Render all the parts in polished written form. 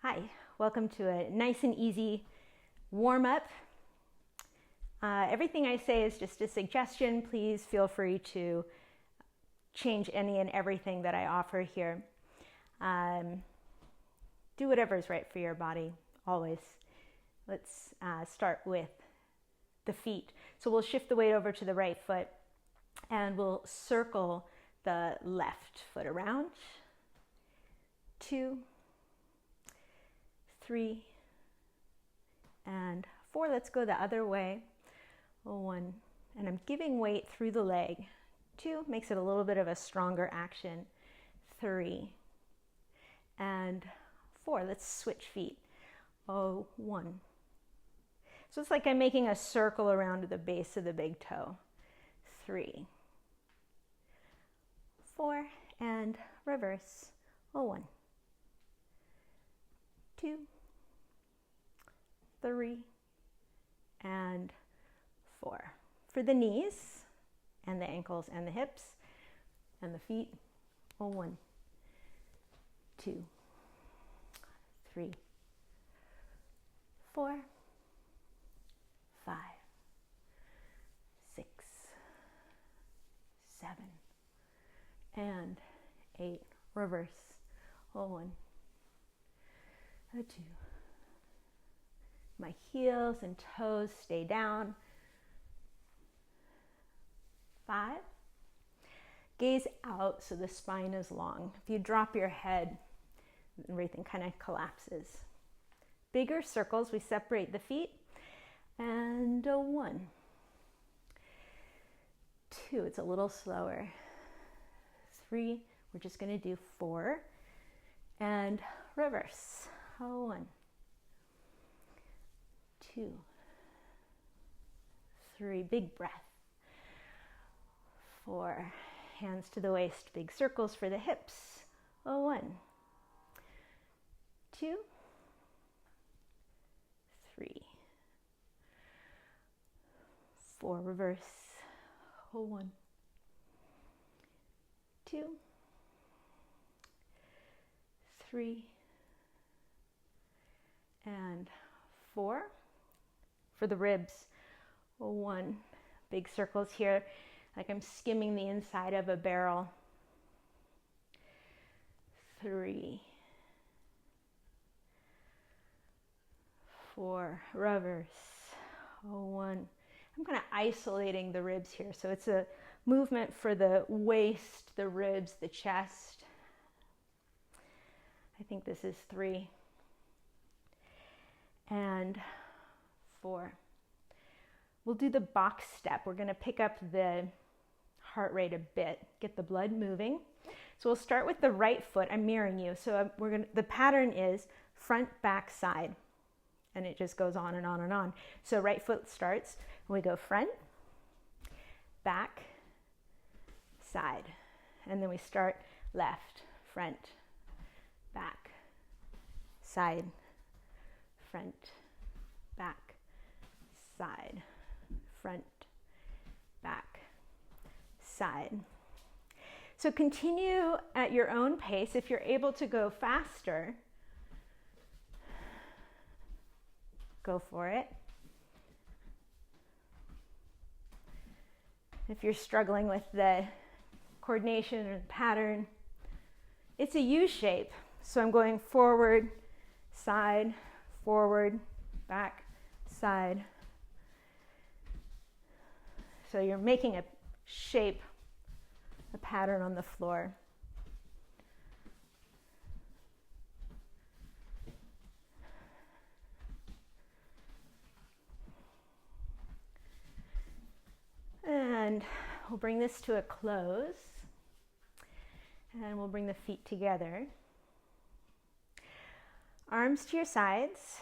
Hi, welcome to a nice and easy warm-up. Everything I say is just a suggestion. Please feel free to change any and everything that I offer here. Do whatever is right for your body, always. Let's start with the feet. So we'll shift the weight over to the right foot and we'll circle the left foot around. 2, 3, and 4. Let's go the other way. 1, and I'm giving weight through the leg. 2 makes it a little bit of a stronger action. 3 and 4. Let's switch feet. 1. So it's like I'm making a circle around the base of the big toe. 3, 4, and reverse. 1, 2, 3, and 4. For the knees and the ankles and the hips and the feet. 1, 2, 3, 4, 5, 6, 7, and 8. Reverse. 1, 2. My heels and toes stay down. 5. Gaze out so the spine is long. If you drop your head, everything kind of collapses. Bigger circles, we separate the feet. And 1, 2, it's a little slower. 3, we're just going to do 4. And reverse. 1, 2, 3, big breath. 4, hands to the waist, big circles for the hips. 1, 2, 3, 4, reverse. 1, 2, 3, and 4. For the ribs, 1, big circles here, like I'm skimming the inside of a barrel. 3, 4, reverse. 1. I'm kind of isolating the ribs here, so it's a movement for the waist, the ribs, the chest. I think this is 3. And 4. We'll do the box step. We're going to pick up the heart rate a bit, get the blood moving. So we'll start with the right foot. I'm mirroring you. So the pattern is front, back, side. And it just goes on and on and on. So right foot starts, and we go front, back, side. And then we start left, front, back, side, front, back, side, front, back, side. So continue at your own pace. If you're able to go faster, go for it. If you're struggling with the coordination or the pattern, it's a U shape. So I'm going forward, side, forward, back, side. So you're making a shape, a pattern on the floor. And we'll bring this to a close. And we'll bring the feet together. Arms to your sides.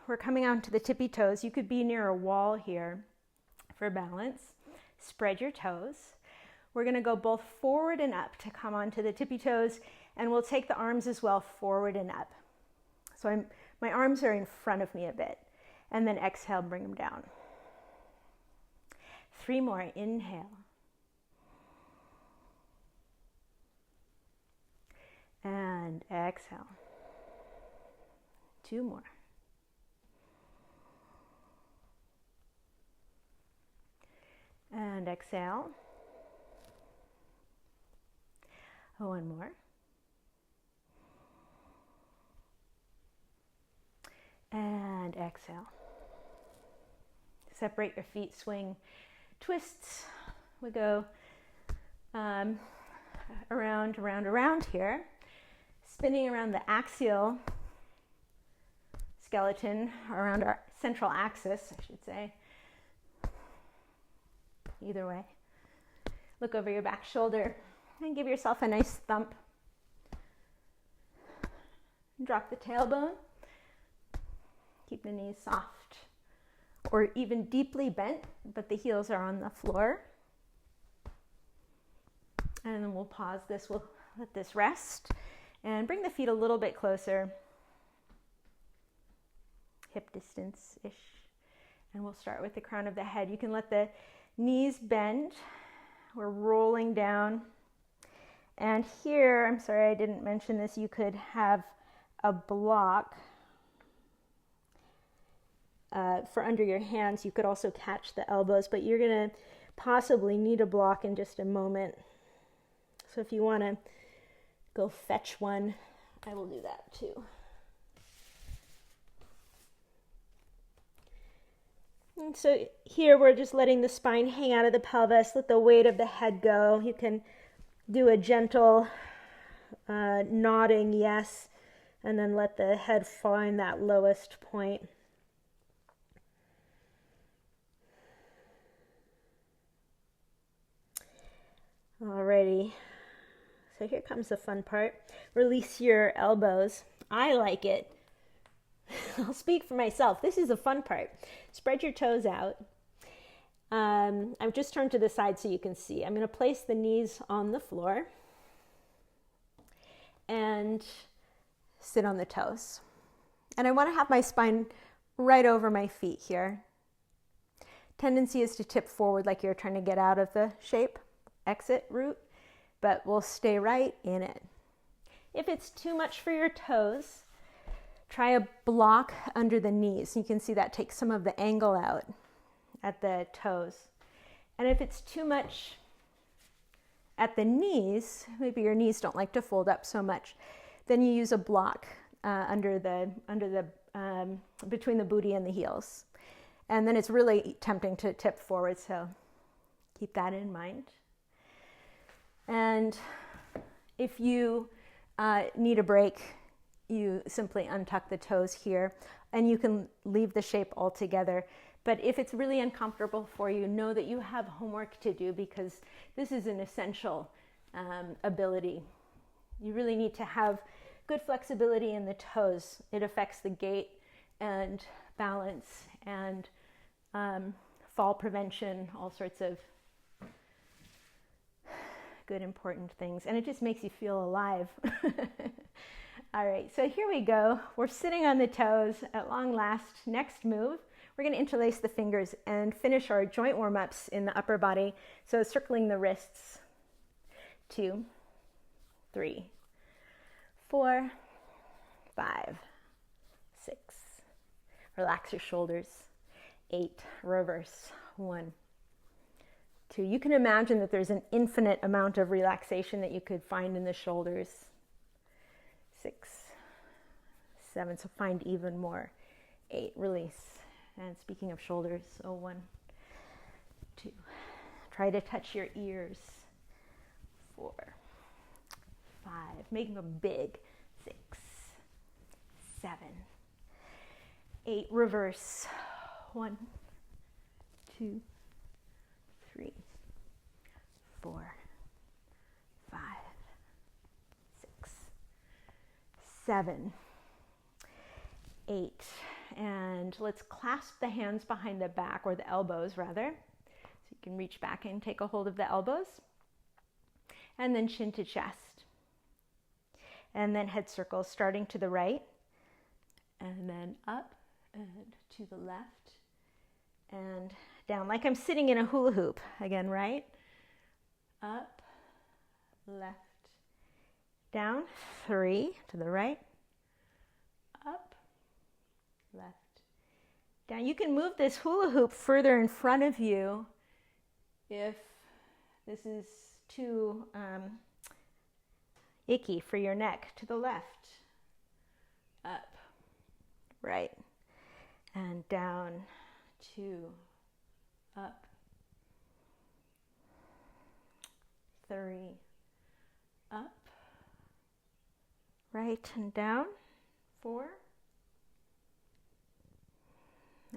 We're coming onto the tippy toes. You could be near a wall here for balance. Spread your toes. We're going to go both forward and up to come onto the tippy toes, and we'll take the arms as well forward and up. So my arms are in front of me a bit, and then exhale, bring them down. 3 more. Inhale. And exhale. 2 more. And exhale. 1 more. And exhale. Separate your feet, swing, twists. We go around, around, around here. Spinning around the axial skeleton, around our central axis, I should say. Either way. Look over your back shoulder and give yourself a nice thump. Drop the tailbone. Keep the knees soft or even deeply bent, but the heels are on the floor. And then we'll pause this. We'll let this rest and bring the feet a little bit closer. Hip distance-ish. And we'll start with the crown of the head. You can let the knees bend. We're rolling down. And here, I'm sorry I didn't mention this, you could have a block for under your hands. You could also catch the elbows, but you're going to possibly need a block in just a moment. So if you want to go fetch one, I will do that too. And so here we're just letting the spine hang out of the pelvis, let the weight of the head go. You can do a gentle nodding yes, and then let the head find that lowest point. Alrighty, so here comes the fun part. Release your elbows. I like it. I'll speak for myself. This is the fun part. Spread your toes out. I've just turned to the side so you can see. I'm going to place the knees on the floor and sit on the toes. And I want to have my spine right over my feet here. Tendency is to tip forward like you're trying to get out of the shape, exit route, but we'll stay right in it. If it's too much for your toes, try a block under the knees. You can see that takes some of the angle out at the toes. And if it's too much at the knees, maybe your knees don't like to fold up so much, then you use a block between the booty and the heels. And then it's really tempting to tip forward, so keep that in mind. And if you need a break, you simply untuck the toes here, and you can leave the shape altogether. But if it's really uncomfortable for you, know that you have homework to do, because this is an essential ability. You really need to have good flexibility in the toes. It affects the gait and balance and fall prevention, all sorts of good, important things. And it just makes you feel alive. All right, so here we go. We're sitting on the toes at long last. Next move, we're going to interlace the fingers and finish our joint warm-ups in the upper body. So circling the wrists. 2, 3, 4, 5, 6. Relax your shoulders. 8, reverse. 1, 2. You can imagine that there's an infinite amount of relaxation that you could find in the shoulders. 6, 7, so find even more. 8, release. And speaking of shoulders, 1, 2. Try to touch your ears. 4, 5, making them big. 6, 7, 8, reverse. 1, 2, 3, 4, 5, 6, 7, 8, and let's clasp the hands behind the back, or the elbows rather. So you can reach back and take a hold of the elbows, and then chin to chest, and then head circles starting to the right, and then up and to the left, and down, like I'm sitting in a hula hoop. Again, right, up, left, down. 3 to the right, up, left, down. You can move this hula hoop further in front of you if this is too icky for your neck. To the left, up, right, and down, 2, up, 3, up, right and down, 4,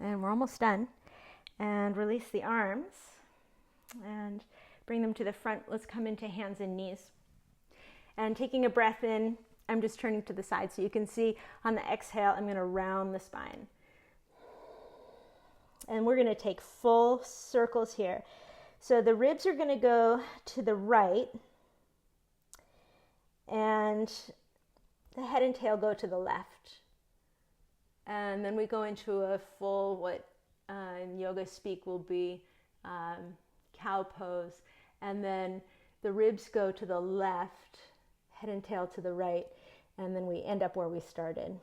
and we're almost done. And release the arms and bring them to the front. Let's come into hands and knees. And taking a breath in, I'm just turning to the side so you can see on the exhale, I'm going to round the spine. And we're going to take full circles here. So the ribs are going to go to the right and the head and tail go to the left. And then we go into a full, what in yoga speak will be cow pose. And then the ribs go to the left, head and tail to the right, and then we end up where we started.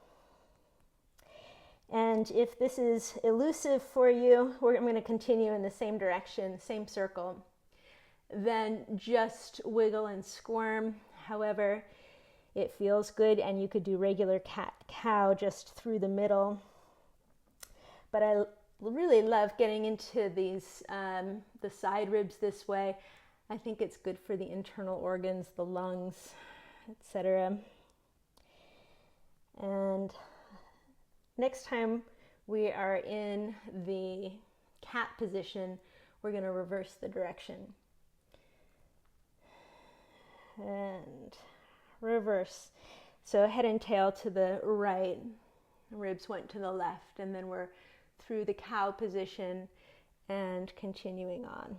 And if this is elusive for you, I'm going to continue in the same direction, same circle. Then just wiggle and squirm however it feels good, and you could do regular cat-cow just through the middle. But I really love getting into these, the side ribs this way. I think it's good for the internal organs, the lungs, etc. And next time we are in the cat position, we're going to reverse the direction. And reverse. So head and tail to the right, ribs went to the left, and then we're through the cow position and continuing on.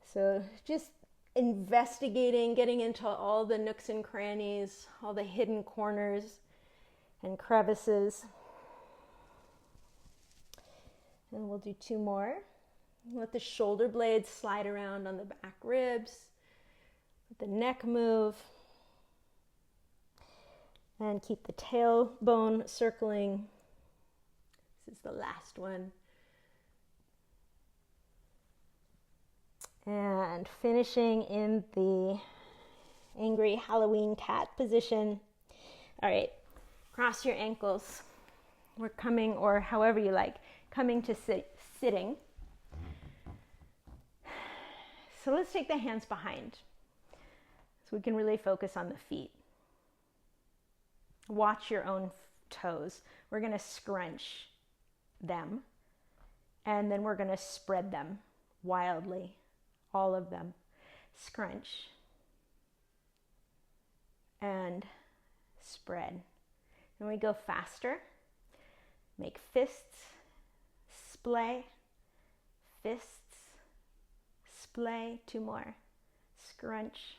So just investigating, getting into all the nooks and crannies, all the hidden corners and crevices. And we'll do 2 more. Let the shoulder blades slide around on the back ribs. Let the neck move. And keep the tailbone circling. This is the last one. And finishing in the angry Halloween cat position. All right, cross your ankles. We're coming, or however you like, coming to sitting. So let's take the hands behind so we can really focus on the feet. Watch your own toes. We're going to scrunch them, and then we're going to spread them wildly, all of them. Scrunch and spread. Then we go faster. Make fists, splay, fists, splay. 2 more. Scrunch,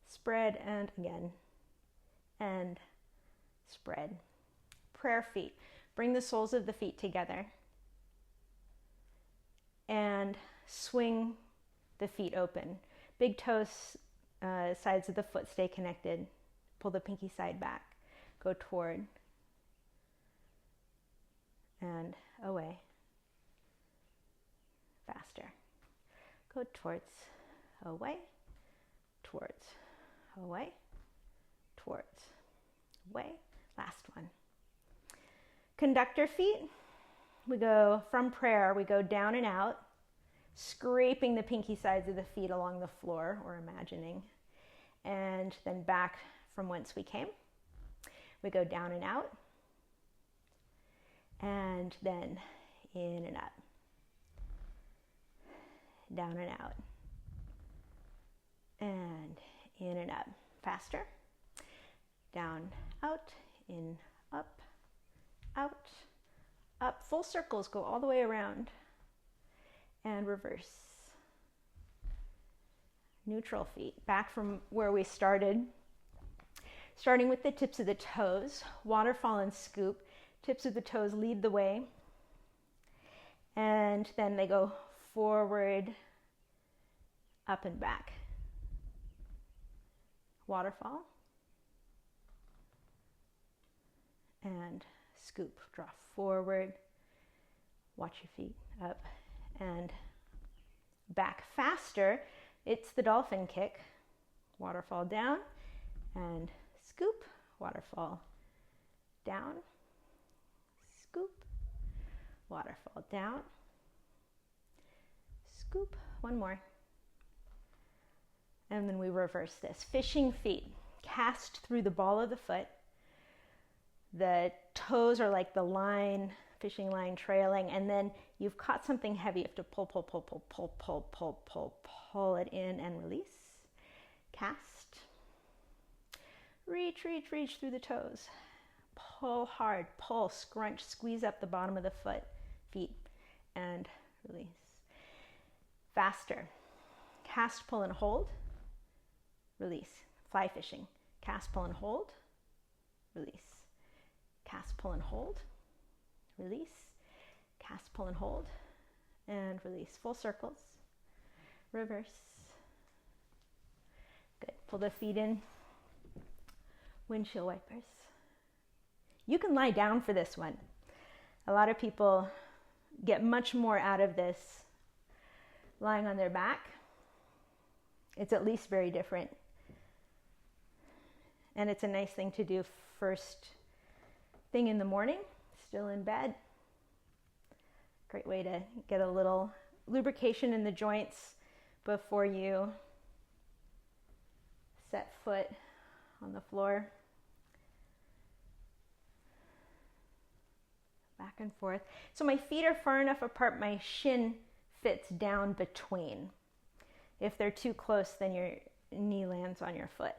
spread, and again, and spread. Prayer feet. Bring the soles of the feet together and swing the feet open. Big toes, sides of the foot stay connected. Pull the pinky side back. Go toward and away. Faster. Go towards, away, towards, away, towards, away. Last one. Conductor feet. We go from prayer, we go down and out, scraping the pinky sides of the feet along the floor, or imagining, and then back from whence we came. We go down and out, and then in and up. Down and out, and in and up. Faster. Down, out, in, up, out, up. Full circles, go all the way around, and reverse. Neutral feet, back from where we started. Starting with the tips of the toes, waterfall and scoop. Tips of the toes lead the way, and then they go forward, up and back. Waterfall, and scoop. Draw forward, watch your feet, up and back. Faster, it's the dolphin kick. Waterfall down and scoop, waterfall down, scoop, waterfall down, scoop. One more. And then we reverse this. Fishing feet. Cast through the ball of the foot. The toes are like the line, fishing line trailing, and then you've caught something heavy. You have to pull, pull, pull, pull, pull, pull, pull, pull, pull it in and release. Cast. Reach, reach, reach through the toes. Pull hard, pull, scrunch, squeeze up the bottom of the feet, and release. Faster. Cast, pull, and hold. Release. Fly fishing. Cast, pull, and hold. Release. Cast, pull, and hold. Release. Cast, pull, and hold. And release. Full circles. Reverse. Good. Pull the feet in. Windshield wipers. You can lie down for this one. A lot of people get much more out of this lying on their back. It's at least very different. And it's a nice thing to do first thing in the morning, still in bed. Great way to get a little lubrication in the joints before you set foot on the floor. Back and forth. So my feet are far enough apart, my shin fits down between. If they're too close, then your knee lands on your foot.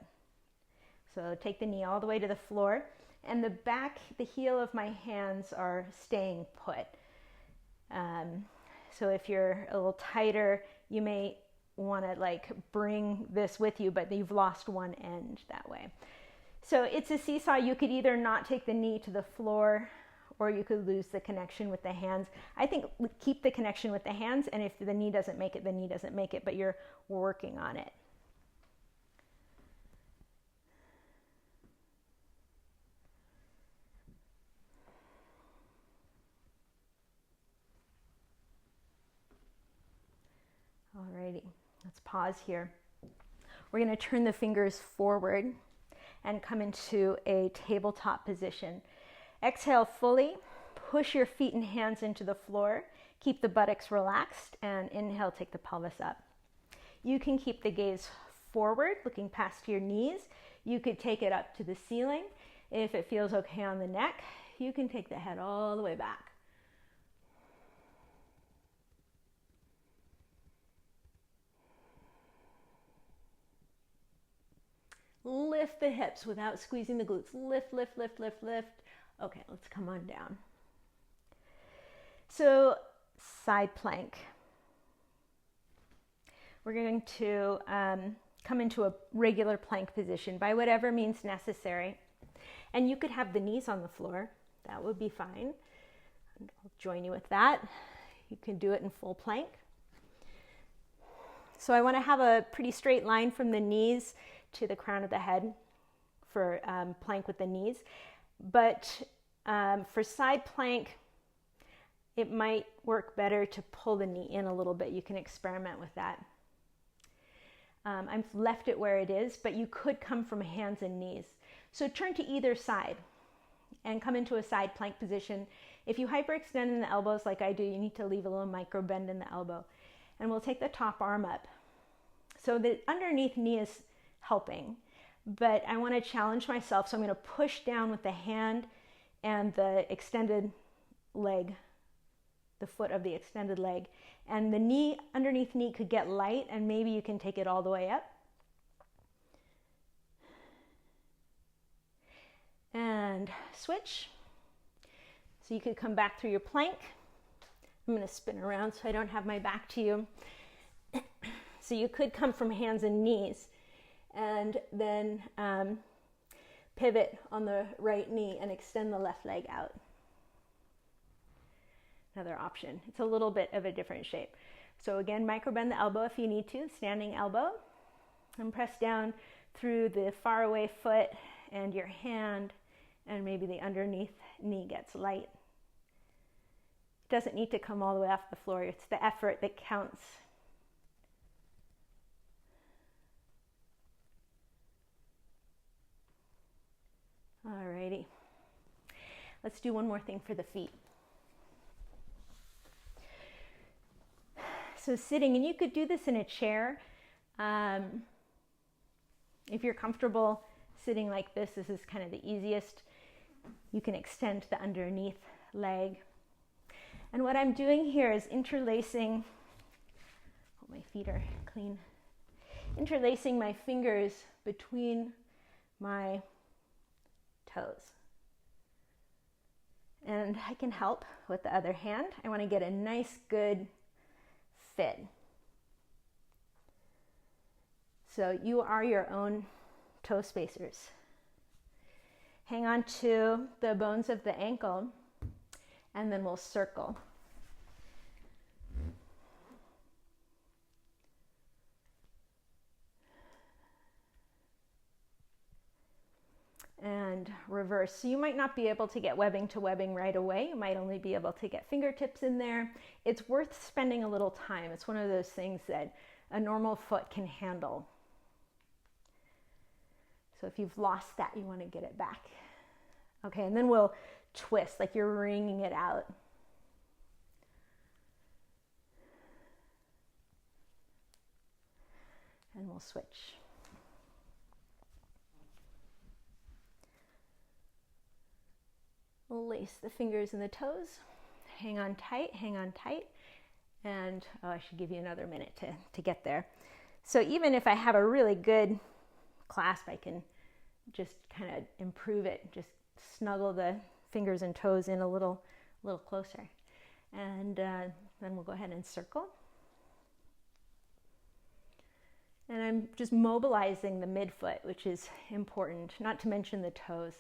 So take the knee all the way to the floor, and the heel of my hands are staying put. So if you're a little tighter, you may want to bring this with you, but you've lost one end that way. So it's a seesaw. You could either not take the knee to the floor, or you could lose the connection with the hands. I think keep the connection with the hands, and if the knee doesn't make it, the knee doesn't make it, but you're working on it. Alrighty, let's pause here. We're going to turn the fingers forward and come into a tabletop position. Exhale fully, push your feet and hands into the floor, keep the buttocks relaxed, and inhale, take the pelvis up. You can keep the gaze forward, looking past your knees. You could take it up to the ceiling. If it feels okay on the neck, you can take the head all the way back. Lift the hips without squeezing the glutes. Lift, lift, lift, lift, lift. Okay, let's come on down. So, side plank. We're going to come into a regular plank position by whatever means necessary. And you could have the knees on the floor. That would be fine. I'll join you with that. You can do it in full plank. So I want to have a pretty straight line from the knees to the crown of the head for plank with the knees. But for side plank, it might work better to pull the knee in a little bit. You can experiment with that. I've left it where it is, but you could come from hands and knees. So turn to either side and come into a side plank position. If you hyperextend in the elbows like I do, you need to leave a little micro bend in the elbow. And we'll take the top arm up. So the underneath knee is helping, but I want to challenge myself. So I'm going to push down with the hand and the extended leg, the foot of the extended leg. And the knee, underneath knee could get light, and maybe you can take it all the way up. And switch. So you could come back through your plank. I'm going to spin around so I don't have my back to you. So you could come from hands and knees and then pivot on the right knee and extend the left leg out. Another option. It's a little bit of a different shape. So again, microbend the elbow if you need to, standing elbow, and press down through the far away foot and your hand and maybe the underneath knee gets light. It doesn't need to come all the way off the floor. It's the effort that counts. Alrighty. Let's do one more thing for the feet. So sitting, and you could do this in a chair. If you're comfortable sitting like this, this is kind of the easiest. You can extend the underneath leg. And what I'm doing here is interlacing, hope my feet are clean, interlacing my fingers between my toes. And I can help with the other hand. I want to get a nice, good fit. So you are your own toe spacers. Hang on to the bones of the ankle, and then we'll circle. And reverse. So you might not be able to get webbing to webbing right away. You might only be able to get fingertips in there. It's worth spending a little time. It's one of those things that a normal foot can handle. So if you've lost that, you want to get it back. Okay, and then we'll twist like you're wringing it out. And we'll switch. We'll lace the fingers and the toes. Hang on tight, hang on tight. And I should give you another minute to get there. So even if I have a really good clasp, I can just kind of improve it. Just snuggle the fingers and toes in a little closer. And then we'll go ahead and circle. And I'm just mobilizing the midfoot, which is important, not to mention the toes.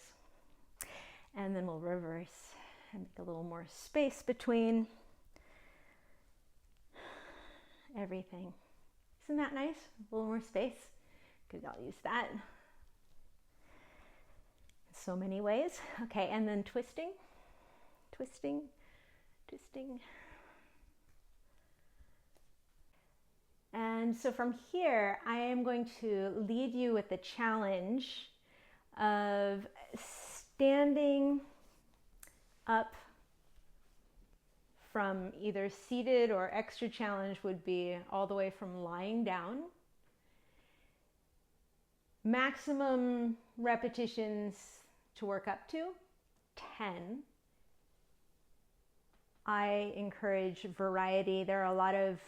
And then we'll reverse and make a little more space between everything. Isn't that nice? A little more space. Because I'll use that in so many ways. Okay, and then twisting, twisting, twisting. And so from here, I am going to lead you with the challenge of standing up from either seated, or extra challenge would be all the way from lying down. Maximum repetitions to work up to, 10. I encourage variety. There are a lot of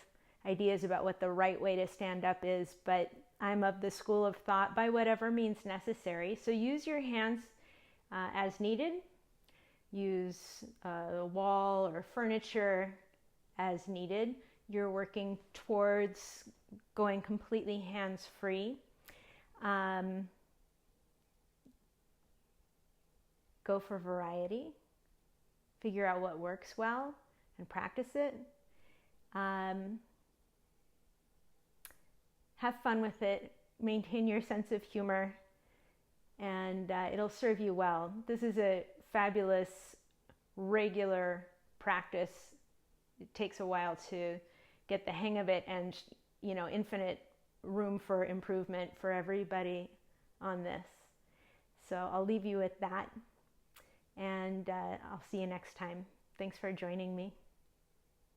ideas about what the right way to stand up is, but I'm of the school of thought, by whatever means necessary. So use your hands as needed. Use a wall or furniture as needed. You're working towards going completely hands-free. Go for variety. Figure out what works well and practice it. Have fun with it. Maintain your sense of humor, and it'll serve you well. This is a fabulous, regular practice. It takes a while to get the hang of it, and infinite room for improvement for everybody on this. So I'll leave you with that, and I'll see you next time. Thanks for joining me.